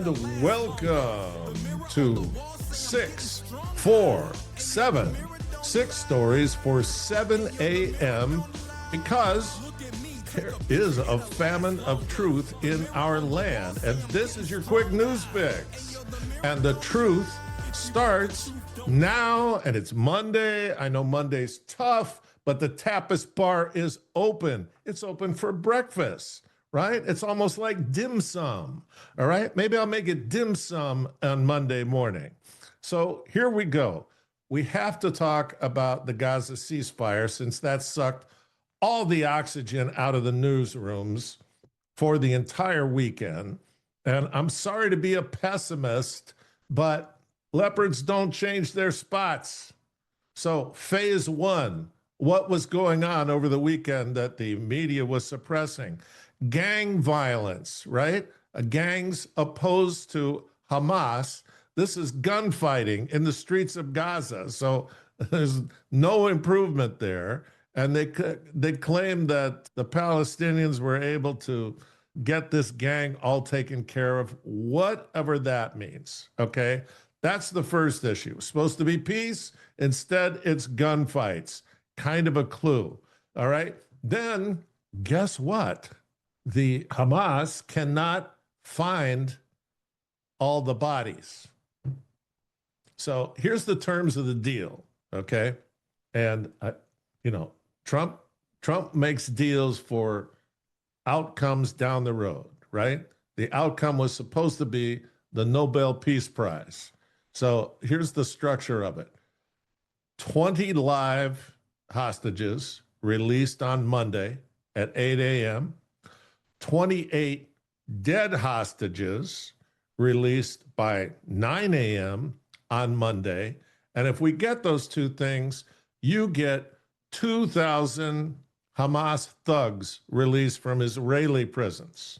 and welcome to 647, 6 stories for 7 a.m. because there is a famine of truth in our land. And this is your quick news fix. And the truth starts now, and it's Monday. I know Monday's tough, but the Tapist bar is open. It's open for breakfast, right? It's almost like dim sum, all right? Maybe I'll make it dim sum on Monday morning. So here we go. We have to talk about the Gaza ceasefire since that sucked all the oxygen out of the newsrooms for the entire weekend. And I'm sorry to be a pessimist, but leopards don't change their spots. So phase one, what was going on over the weekend that the media was suppressing? Gang violence, right? Gangs opposed to Hamas. This is gunfighting in the streets of Gaza. So there's no improvement there. And they claim that the Palestinians were able to get this gang all taken care of, whatever that means, okay? That's the first issue. It's supposed to be peace. Instead, it's gunfights. Kind of a clue, all right? Then, guess what? The Hamas cannot find all the bodies. So here's the terms of the deal, okay? And, Trump makes deals for outcomes down the road, right? The outcome was supposed to be the Nobel Peace Prize. So here's the structure of it. 20 live hostages released on Monday at 8 a.m., 28 dead hostages released by 9 a.m. on Monday. And if we get those two things, you get 2,000 Hamas thugs released from Israeli prisons.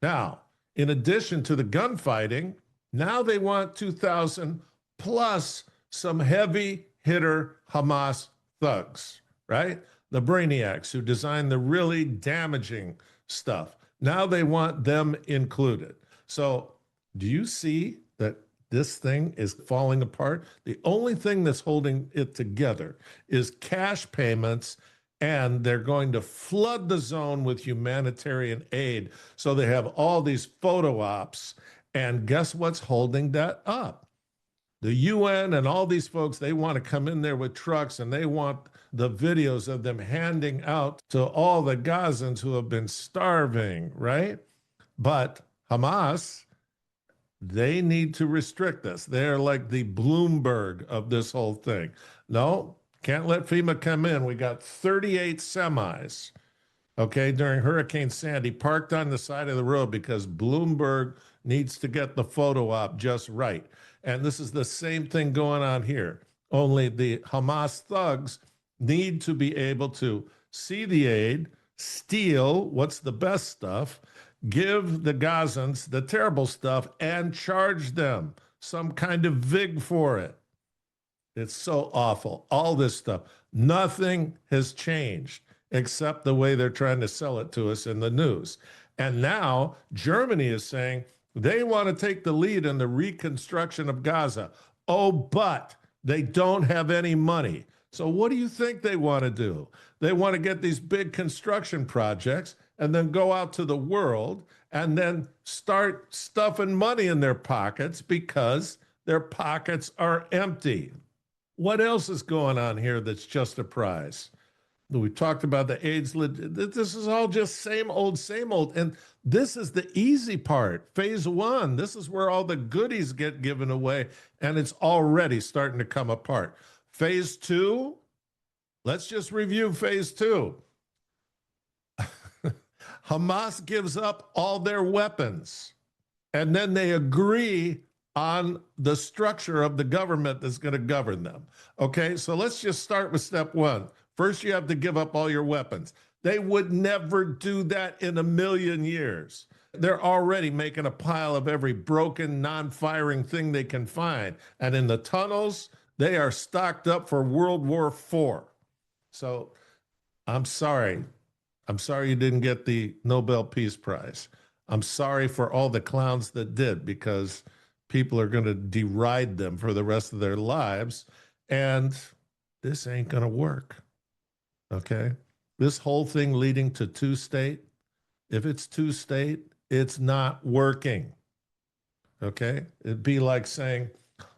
Now, in addition to the gunfighting, now they want 2,000 plus some heavy hitter Hamas thugs, right? The brainiacs who designed the really damaging stuff. Now they want them included. So do you see that this thing is falling apart? The only thing that's holding it together is cash payments, and they're going to flood the zone with humanitarian aid. So they have all these photo ops. And guess what's holding that up? The UN and all these folks, they want to come in there with trucks and they want the videos of them handing out to all the Gazans who have been starving, right? But Hamas, they need to restrict this. They're like the Bloomberg of this whole thing. No, can't let FEMA come in. We got 38 semis, okay, during Hurricane Sandy parked on the side of the road because Bloomberg needs to get the photo op just right. And this is the same thing going on here. Only the Hamas thugs need to be able to see the aid, steal what's the best stuff, give the Gazans the terrible stuff, and charge them some kind of vig for it. It's so awful. All this stuff. Nothing has changed except the way they're trying to sell it to us in the news. And now Germany is saying they want to take the lead in the reconstruction of Gaza. Oh, but they don't have any money. So what do you think they want to do? They want to get these big construction projects and then go out to the world and then start stuffing money in their pockets because their pockets are empty. What else is going on here that's just a prize? We talked about the AIDS. This is all just same old, same old. And this is the easy part. Phase one, this is where all the goodies get given away, and it's already starting to come apart. Phase two, let's just review phase two. Hamas gives up all their weapons, and then they agree on the structure of the government that's going to govern them. Okay, so let's just start with step one. First, you have to give up all your weapons. They would never do that in a million years. They're already making a pile of every broken, non-firing thing they can find. And in the tunnels, they are stocked up for World War IV. So I'm sorry. I'm sorry you didn't get the Nobel Peace Prize. I'm sorry for all the clowns that did, because people are going to deride them for the rest of their lives. And this ain't going to work. Okay. This whole thing leading to two-state, if it's two-state, it's not working. Okay. It'd be like saying,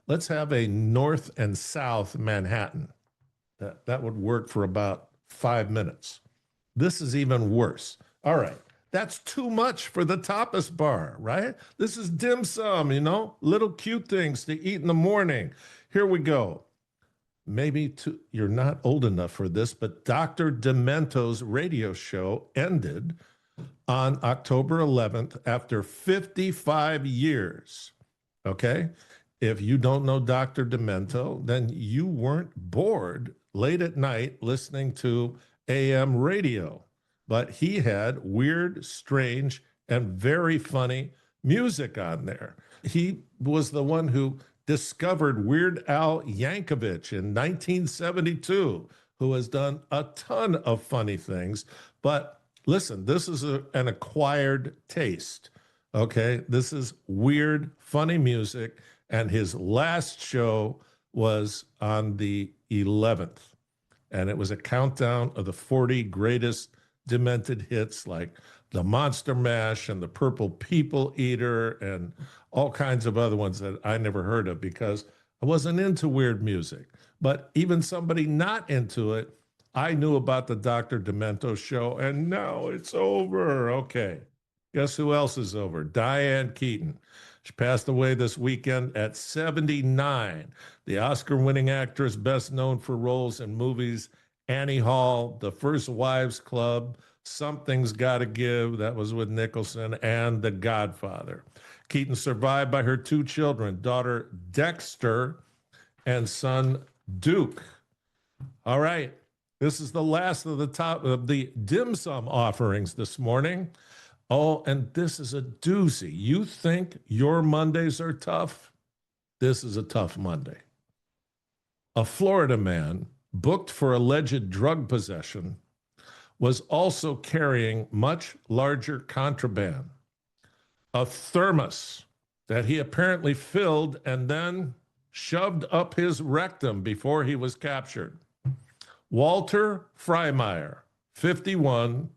let's have a North and South Manhattan. That would work for about 5 minutes. This is even worse. All right. That's too much for the Tapist bar, right? This is dim sum, little cute things to eat in the morning. Here we go. Maybe you're not old enough for this, but Dr. Demento's radio show ended on October 11th after 55 years. Okay? If you don't know Dr. Demento, then you weren't bored late at night listening to AM radio. But he had weird, strange, and very funny music on there. He was the one who discovered Weird Al Yankovic in 1972, who has done a ton of funny things. But listen, this is an acquired taste, okay? This is weird, funny music, and his last show was on the 11th, and it was a countdown of the 40 greatest demented hits, like the Monster Mash and the Purple People Eater and all kinds of other ones that I never heard of because I wasn't into weird music. But even somebody not into it, I knew about the Dr. Demento show, and now it's over. Okay. Guess who else is over? Diane Keaton. She passed away this weekend at 79. The Oscar-winning actress, best known for roles in movies Annie Hall, The First Wives Club, Something's Gotta Give, that was with Nicholson, and The Godfather. Keaton survived by her two children, daughter Dexter and son Duke. All right, this is the last of the top of the dim sum offerings this morning. Oh, and this is a doozy. You think your Mondays are tough? This is a tough Monday. A Florida man booked for alleged drug possession was also carrying much larger contraband, a thermos that he apparently filled and then shoved up his rectum before he was captured. Walter Freimeyer, 51,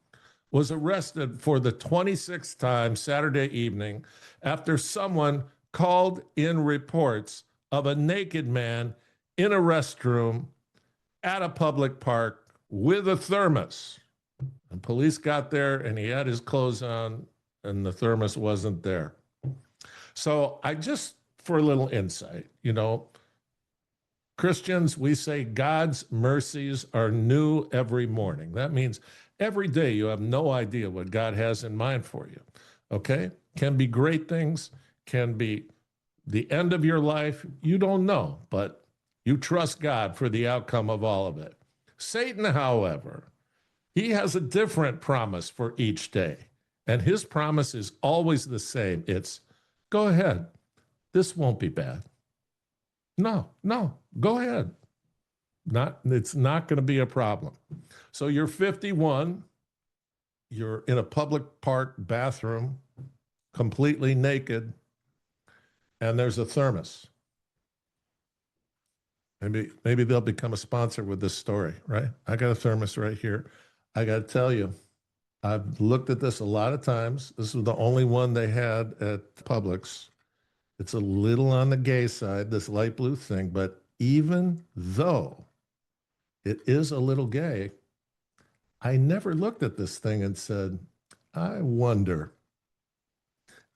was arrested for the 26th time Saturday evening after someone called in reports of a naked man in a restroom at a public park with a thermos. And police got there and he had his clothes on and the thermos wasn't there. So for a little insight, Christians, we say God's mercies are new every morning. That means every day you have no idea what God has in mind for you, okay? Can be great things, can be the end of your life. You don't know, but you trust God for the outcome of all of it. Satan, however, he has a different promise for each day, and his promise is always the same. It's, go ahead. This won't be bad. No, go ahead. It's not going to be a problem. So you're 51, you're in a public park bathroom, completely naked, and there's a thermos. Maybe they'll become a sponsor with this story, right? I got a thermos right here. I got to tell you, I've looked at this a lot of times. This was the only one they had at Publix. It's a little on the gay side, this light blue thing, but even though it is a little gay, I never looked at this thing and said, I wonder.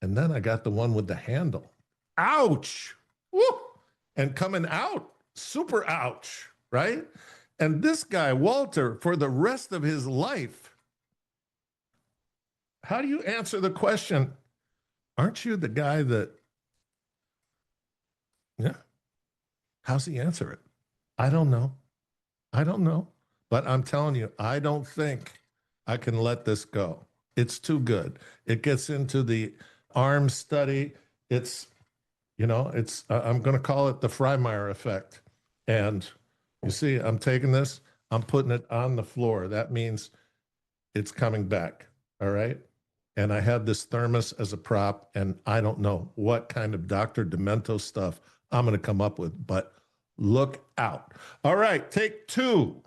And then I got the one with the handle. Ouch! Woo! And coming out, super ouch, right? And this guy, Walter, for the rest of his life, how do you answer the question, aren't you the guy that, yeah, how's he answer it? I don't know. But I'm telling you, I don't think I can let this go. It's too good. It gets into the arm study. I'm going to call it the Freimeyer effect. And you see, I'm taking this, I'm putting it on the floor. That means it's coming back. All right. and I had this thermos as a prop, and I don't know what kind of Dr. Demento stuff I'm going to come up with, but look out. All right, take two.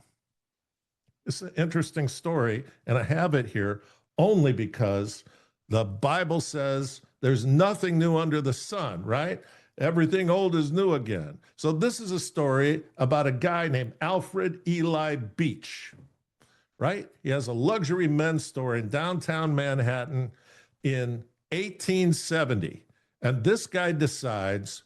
It's an interesting story, and I have it here only because the Bible says there's nothing new under the sun, right? Everything old is new again. So this is a story about a guy named Alfred Eli Beach, right? He has a luxury men's store in downtown Manhattan in 1870. And this guy decides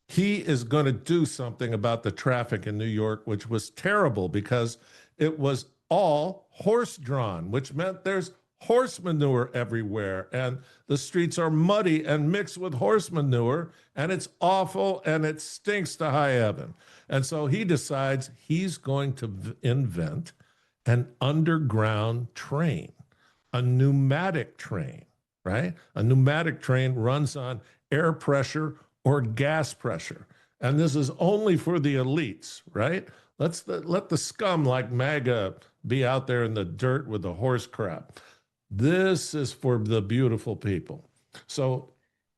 he is going to do something about the traffic in New York, which was terrible because it was all horse-drawn, which meant there's horse manure everywhere, and the streets are muddy and mixed with horse manure, and it's awful, and it stinks to high heaven. And so he decides he's going to invent an underground train, a pneumatic train, right? A pneumatic train runs on air pressure or gas pressure. And this is only for the elites, right? Let the scum like MAGA be out there in the dirt with the horse crap. This is for the beautiful people. So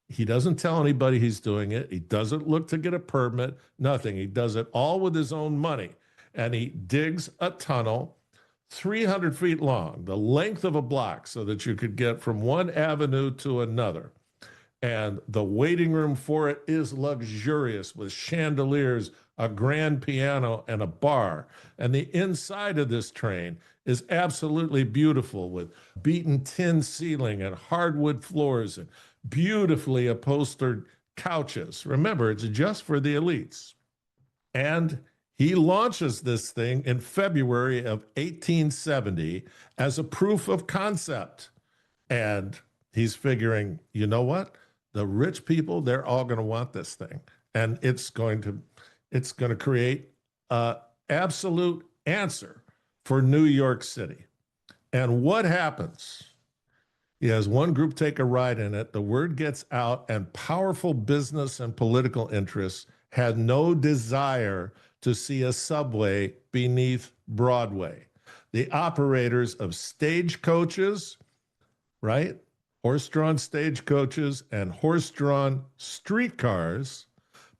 he doesn't tell anybody he's doing it. He doesn't look to get a permit, nothing. He does it all with his own money. And he digs a tunnel 300 feet long, the length of a block, so that you could get from one avenue to another. And the waiting room for it is luxurious with chandeliers, a grand piano, and a bar. And the inside of this train is absolutely beautiful with beaten tin ceiling and hardwood floors and beautifully upholstered couches. Remember, it's just for the elites. And he launches this thing in February of 1870 as a proof of concept. And he's figuring, you know what? The rich people, they're all going to want this thing. And it's going to create an absolute answer for New York City. And what happens? He has one group take a ride in it. The word gets out, and powerful business and political interests had no desire to see a subway beneath Broadway. The operators of stagecoaches, right? Horse-drawn stagecoaches and horse-drawn streetcars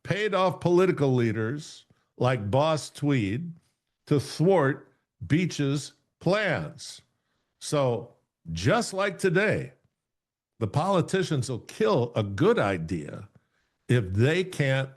paid off political leaders like Boss Tweed to thwart Beach's plans. So just like today, the politicians will kill a good idea if they can't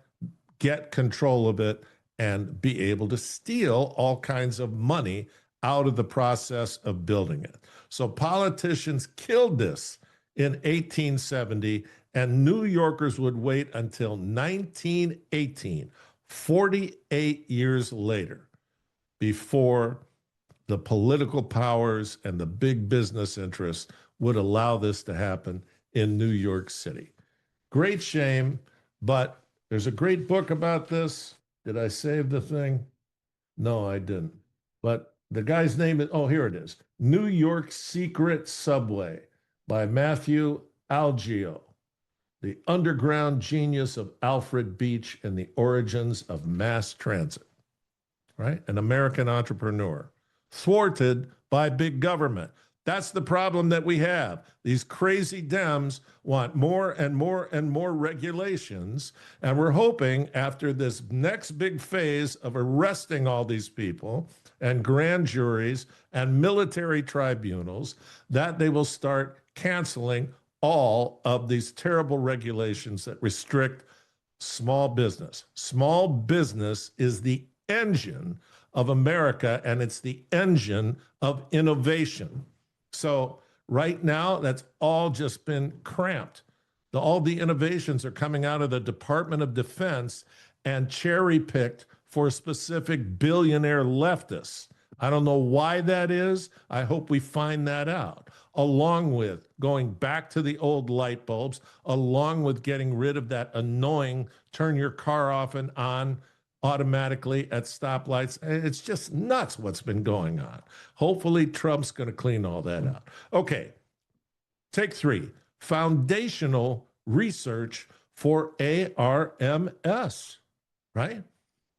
get control of it and be able to steal all kinds of money out of the process of building it. So politicians killed this in 1870, and New Yorkers would wait until 1918, 48 years later, before the political powers and the big business interests would allow this to happen in New York City. Great shame, but there's a great book about this. Did I save the thing? No, I didn't. But the guy's name is, oh, here it is. New York Secret Subway by Matthew Algeo, The Underground Genius of Alfred Beach and the Origins of Mass Transit, right? An American entrepreneur, thwarted by big government. That's the problem that we have. These crazy Dems want more and more and more regulations, and we're hoping after this next big phase of arresting all these people and grand juries and military tribunals that they will start canceling all of these terrible regulations that restrict small business. Small business is the engine of America, and it's the engine of innovation. So right now, that's all just been cramped. All the innovations are coming out of the Department of Defense and cherry-picked for specific billionaire leftists. I don't know why that is. I hope we find that out, along with going back to the old light bulbs, along with getting rid of that annoying turn your car off and on automatically at stoplights. It's just nuts what's been going on. Hopefully Trump's going to clean all that out. Okay, take three. Foundational research for ARMS, right?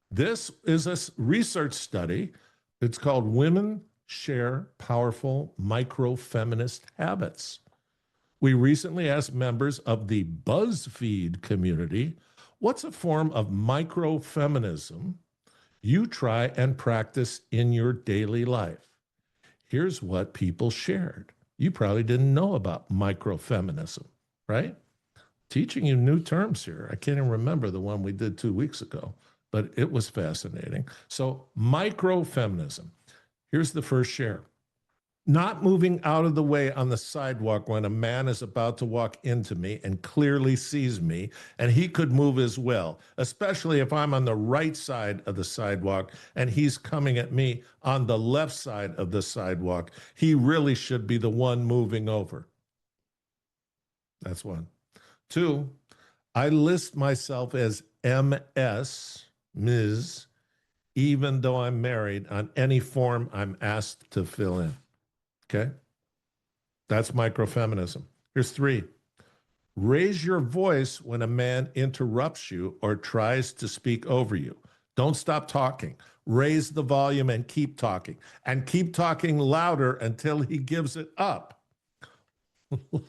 This is a research study. It's called Women Share Powerful Micro-Feminist Habits. We recently asked members of the BuzzFeed community, what's a form of micro-feminism you try and practice in your daily life? Here's what people shared. You probably didn't know about micro-feminism, right? Teaching you new terms here. I can't even remember the one we did 2 weeks ago, but it was fascinating. So micro-feminism. Here's the first share. Not moving out of the way on the sidewalk when a man is about to walk into me and clearly sees me, and he could move as well, especially if I'm on the right side of the sidewalk and he's coming at me on the left side of the sidewalk. He really should be the one moving over. That's one. Two, I list myself as MS, Ms., even though I'm married, on any form I'm asked to fill in. Okay? That's microfeminism. Here's three. Raise your voice when a man interrupts you or tries to speak over you. Don't stop talking. Raise the volume and keep talking. And keep talking louder until he gives it up.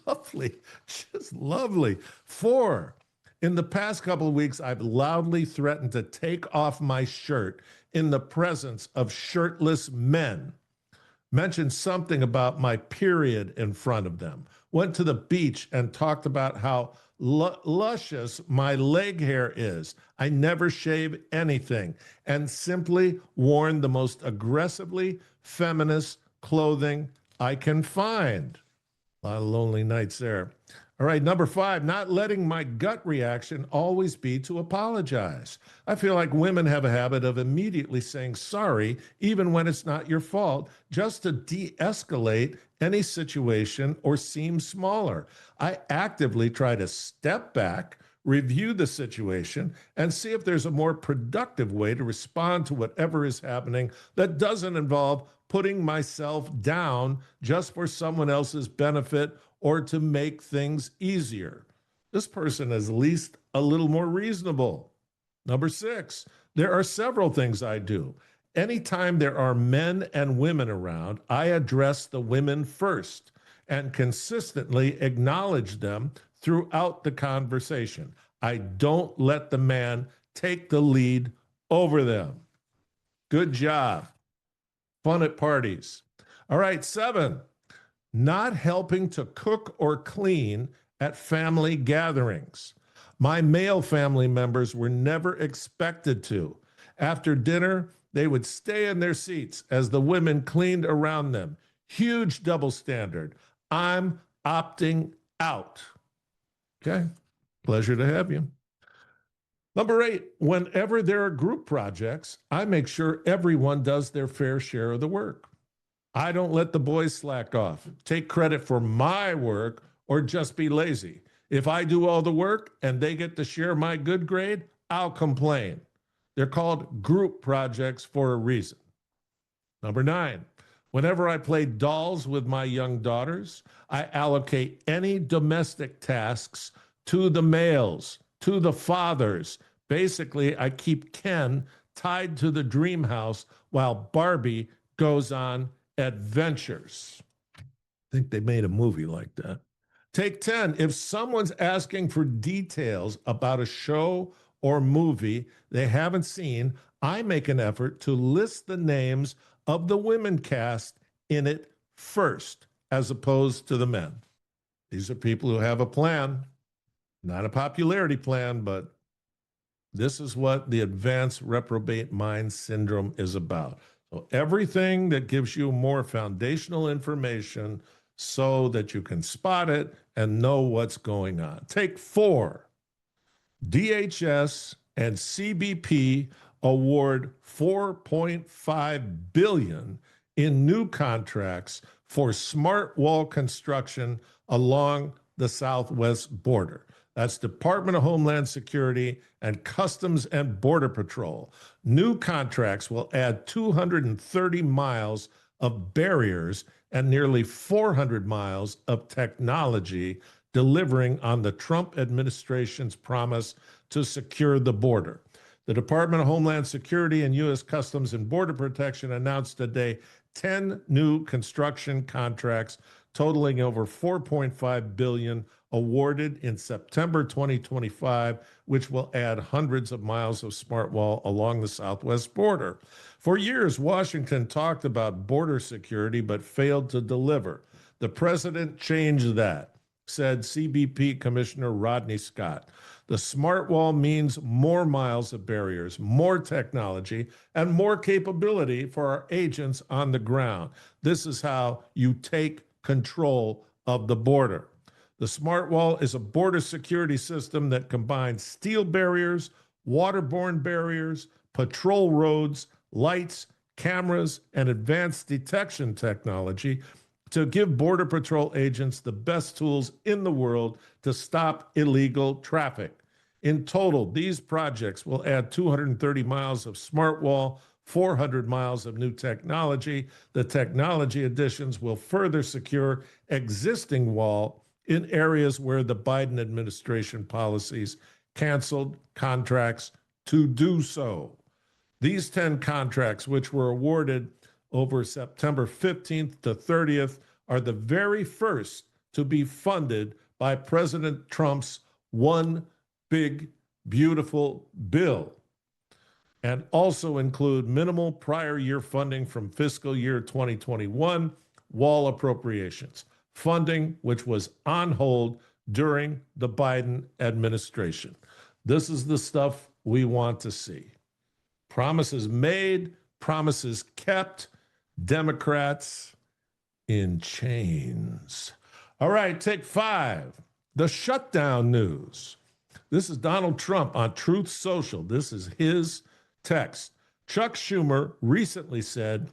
Lovely. Just lovely. Four. In the past couple of weeks, I've loudly threatened to take off my shirt in the presence of shirtless men. Mentioned something about my period in front of them. Went to the beach and talked about how luscious my leg hair is. I never shave anything, and simply worn the most aggressively feminist clothing I can find. A lot of lonely nights there. All right, number five, not letting my gut reaction always be to apologize. I feel like women have a habit of immediately saying sorry, even when it's not your fault, just to de-escalate any situation or seem smaller. I actively try to step back, review the situation, and see if there's a more productive way to respond to whatever is happening that doesn't involve putting myself down just for someone else's benefit or to make things easier. This person is at least a little more reasonable. Number six, there are several things I do. Anytime there are men and women around, I address the women first and consistently acknowledge them throughout the conversation. I don't let the man take the lead over them. Good job. Fun at parties. All right, seven. Not helping to cook or clean at family gatherings. My male family members were never expected to. After dinner, they would stay in their seats as the women cleaned around them. Huge double standard. I'm opting out. Okay, pleasure to have you. Number eight, whenever there are group projects, I make sure everyone does their fair share of the work. I don't let the boys slack off, take credit for my work, or just be lazy. If I do all the work and they get to share my good grade, I'll complain. They're called group projects for a reason. Number nine, whenever I play dolls with my young daughters, I allocate any domestic tasks to the males, to the fathers. Basically, I keep Ken tied to the dream house while Barbie goes on adventures. I think they made a movie like that. Take 10. If someone's asking for details about a show or movie they haven't seen, I make an effort to list the names of the women cast in it first, as opposed to the men. These are people who have a plan, not a popularity plan, but this is what the advanced reprobate mind syndrome is about. So everything that gives you more foundational information so that you can spot it and know what's going on. Take 4. DHS and CBP award $4.5 billion in new contracts for smart wall construction along the southwest border. That's Department of Homeland Security and Customs and Border Patrol. New contracts will add 230 miles of barriers and nearly 400 miles of technology, delivering on the Trump administration's promise to secure the border. The Department of Homeland Security and U.S. Customs and Border Protection announced today 10 new construction contracts totaling over $4.5 billion awarded in September 2025, which will add hundreds of miles of smart wall along the southwest border. For years, Washington talked about border security but failed to deliver. The president changed that, said CBP Commissioner Rodney Scott. The smart wall means more miles of barriers, more technology, and more capability for our agents on the ground. This is how you take control of the border. The smart wall is a border security system that combines steel barriers, waterborne barriers, patrol roads, lights, cameras, and advanced detection technology to give Border Patrol agents the best tools in the world to stop illegal traffic. In total, these projects will add 230 miles of smart wall, 400 miles of new technology. The technology additions will further secure existing wall in areas where the Biden administration policies canceled contracts to do so. These 10 contracts, which were awarded over September 15th to 30th, are the very first to be funded by President Trump's One Big Beautiful Bill, and also include minimal prior year funding from fiscal year 2021 wall appropriations, funding which was on hold during the Biden administration. This is the stuff we want to see. Promises made, promises kept, Democrats in chains. All right, take 5. The shutdown news. This is Donald Trump on Truth Social. This is his text. Chuck Schumer recently said,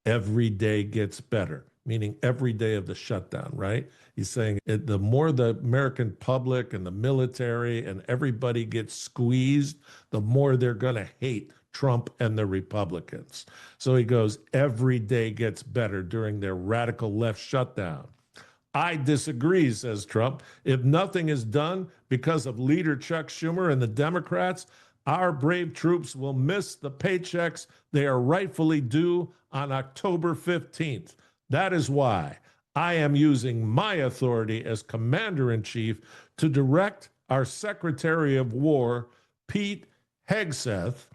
every day gets better, meaning every day of the shutdown, right? He's saying the more the American public and the military and everybody gets squeezed, the more they're going to hate Trump and the Republicans. So he goes, every day gets better during their radical left shutdown. I disagree, says Trump. If nothing is done because of leader Chuck Schumer and the Democrats, our brave troops will miss the paychecks they are rightfully due on October 15th. That is why I am using my authority as commander-in-chief to direct our Secretary of War, Pete Hegseth,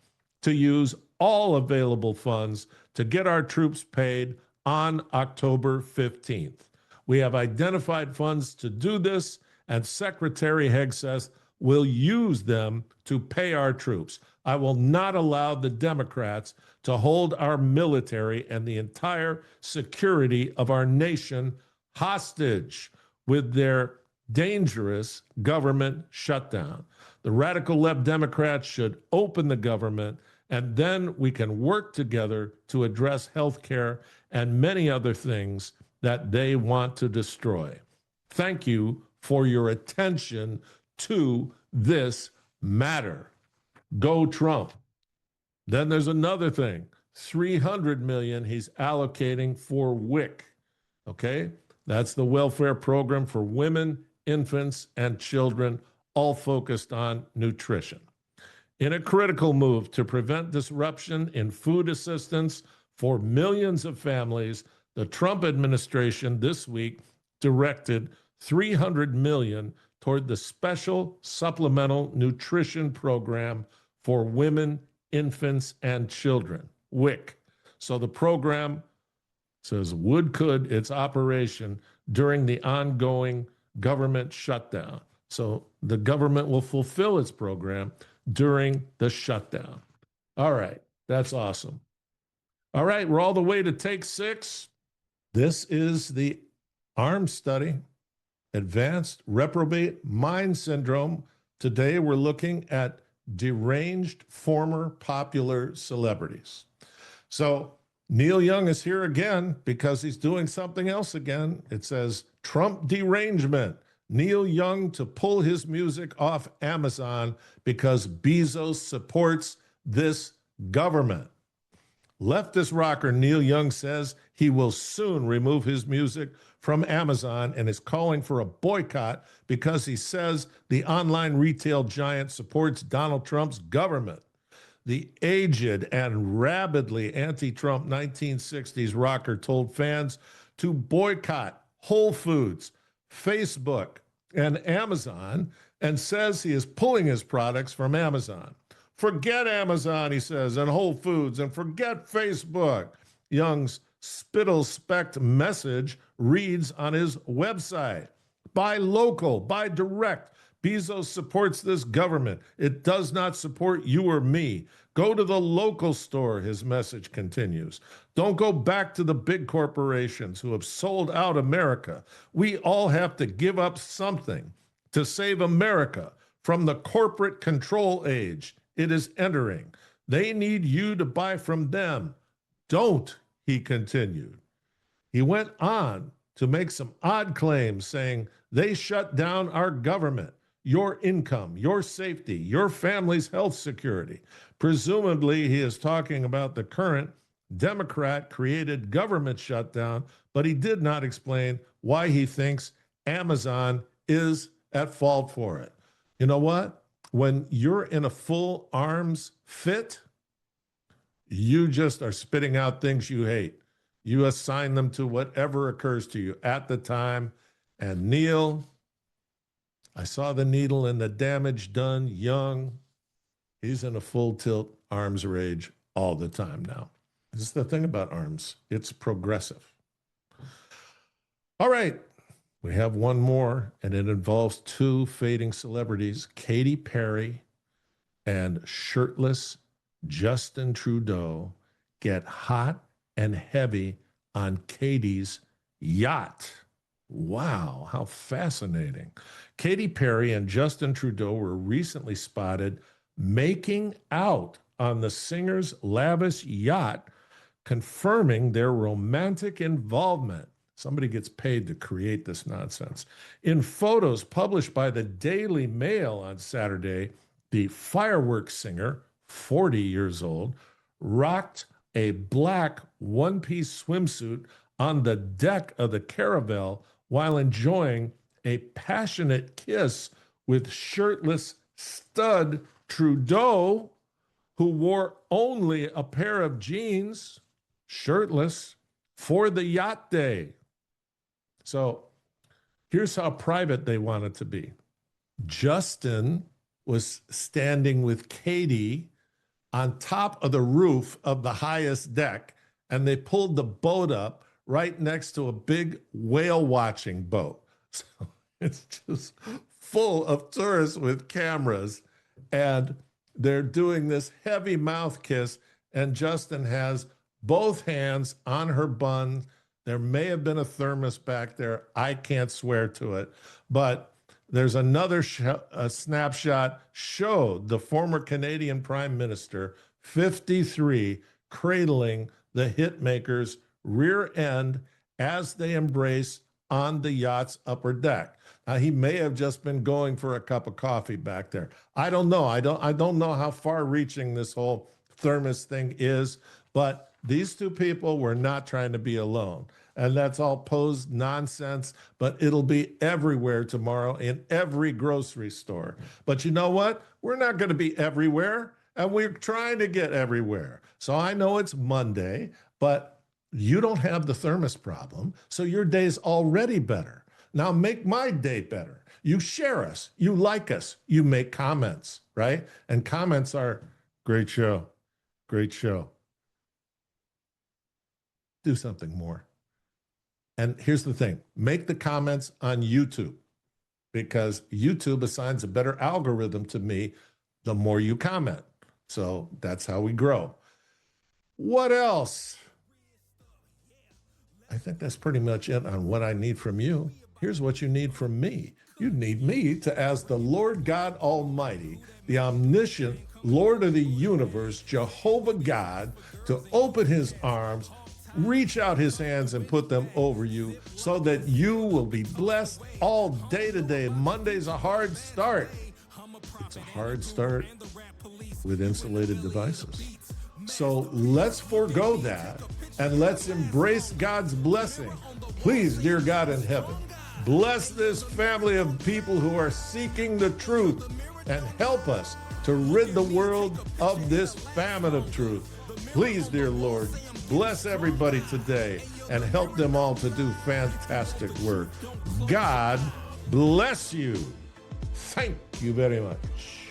to use all available funds to get our troops paid on October 15th. We have identified funds to do this, and Secretary Hegseth will use them to pay our troops. I will not allow the Democrats to hold our military and the entire security of our nation hostage with their dangerous government shutdown. The radical left Democrats should open the government, and then we can work together to address health care and many other things that they want to destroy. Thank you for your attention to this matter. Go Trump. Then there's another thing. $300 million he's allocating for WIC. Okay? That's the welfare program for women, infants, and children, all focused on nutrition. In a critical move to prevent disruption in food assistance for millions of families, the Trump administration this week directed $300 million toward the Special Supplemental Nutrition Program for Women, Infants, and Children, WIC. So the program says could its operation during the ongoing government shutdown. So the government will fulfill its program during the shutdown. All right, that's awesome. All right, we're all the way to take 6. This is the ARMS study, Advanced Reprobate Mind Syndrome. Today we're looking at deranged former popular celebrities. So Neil Young is here again because he's doing something else again. It says Trump derangement. Neil Young to pull his music off Amazon because Bezos supports this government. Leftist rocker Neil Young says he will soon remove his music from Amazon and is calling for a boycott because he says the online retail giant supports Donald Trump's government. The aged and rabidly anti-Trump 1960s rocker told fans to boycott Whole Foods, Facebook, and Amazon, and says he is pulling his products from Amazon. Forget Amazon, he says, and Whole Foods, and forget Facebook. Young's spittle-specked message reads on his website: buy local, buy direct. Bezos supports this government. It does not support you or me. Go to the local store, his message continues. Don't go back to the big corporations who have sold out America. We all have to give up something to save America from the corporate control age it is entering. They need you to buy from them. Don't, he continued. He went on to make some odd claims, saying they shut down our government, your income, your safety, your family's health security. Presumably, he is talking about the current Democrat-created government shutdown, but he did not explain why he thinks Amazon is at fault for it. You know what? When you're in a full arms fit, you just are spitting out things you hate. You assign them to whatever occurs to you at the time. And Neil, I saw the needle and the damage done young. He's in a full tilt arms rage all the time now. This is the thing about arms. It's progressive. All right. We have one more, and it involves two fading celebrities, Katy Perry and shirtless Justin Trudeau, get hot and heavy on Katy's yacht. Wow, how fascinating. Katy Perry and Justin Trudeau were recently spotted making out on the singer's lavish yacht, confirming their romantic involvement. Somebody gets paid to create this nonsense. In photos published by the Daily Mail on Saturday, the fireworks singer, 40 years old, rocked a black one-piece swimsuit on the deck of the Caravel while enjoying a passionate kiss with shirtless stud Trudeau, who wore only a pair of jeans, shirtless, for the yacht day. So here's how private they want it to be. Justin was standing with Katy on top of the roof of the highest deck, and they pulled the boat up right next to a big whale watching boat. So it's just full of tourists with cameras, and they're doing this heavy mouth kiss, and Justin has both hands on her bun. There may have been a thermos back there. I can't swear to it, but there's another snapshot showed the former Canadian Prime Minister, 53, cradling the hitmaker's rear end as they embrace on the yacht's upper deck. Now, he may have just been going for a cup of coffee back there. I don't know. I don't know how far-reaching this whole thermos thing is, but these two people were not trying to be alone. And that's all posed nonsense, but it'll be everywhere tomorrow in every grocery store. But you know what? We're not going to be everywhere, and we're trying to get everywhere. So I know it's Monday, but you don't have the thermos problem, so your day's already better. Now make my day better. You share us, you like us, you make comments, right? And comments are, great show, great show. Do something more. And here's the thing, make the comments on YouTube, because YouTube assigns a better algorithm to me the more you comment. So that's how we grow. What else? I think that's pretty much it on what I need from you. Here's what you need from me. You need me to ask the Lord God Almighty, the omniscient Lord of the universe, Jehovah God, to open his arms, reach out his hands and put them over you so that you will be blessed all day today. Monday's a hard start. It's a hard start with insulated devices. So let's forego that and let's embrace God's blessing. Please, dear God in heaven, bless this family of people who are seeking the truth and help us to rid the world of this famine of truth. Please, dear Lord, bless everybody today and help them all to do fantastic work. God bless you. Thank you very much.